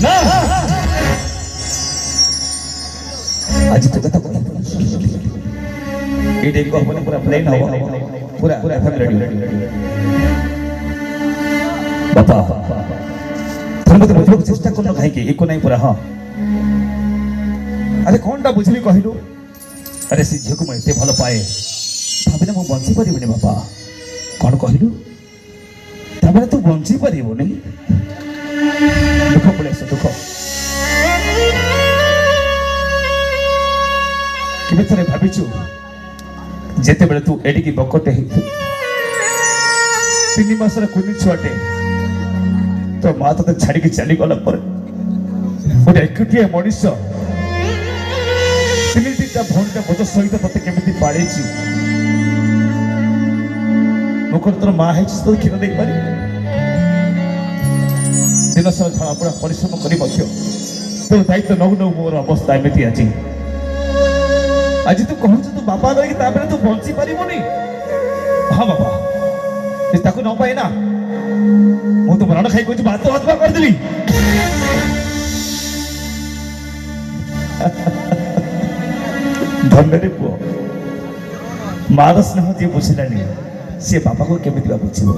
ना आज तो कथा ये डेट को अपन पूरा प्लेन हो पूरा पूरा फैमिली रेडी बापा तुम तो बुझलो चेष्टा करनो काहे कि एको नहीं पूरा हां अरे कोनटा बुझली कहिलु अरे से झियो को मते भलो पाए तबे मो बंसी परिबनी बापा कोन कहिलु तबे तू बंसी परिबनी दुख पड़े से दुख किबे थरे भाबिछु जेते बेले तू एडी की बकटे ही 3 मासर कुनी छुआटे तो माँ तो छाड़ी के चली गला पर गोटे एकुटिया मनीष 3-3टा भौणीटा बोझ सहित तते केमिति पाळेछि मुखर तोर माँ है तो क्षीर दे पारि दिन सारा छाड़ा पूरा परिश्रम करी मध्य तो दायित्व नौ नौ मोर अवस्था एमिति अछि आज तू कहू तू बापा लगे ताबरे तू बंची पारिबोनी हां बापा ए ताको न पाए ना मु तो प्राण खाई कोइ बात हत्या कर देली धन्यरे पुओ मार स्नेह जी बुझिलानी से बापा को केमिति बुझिबो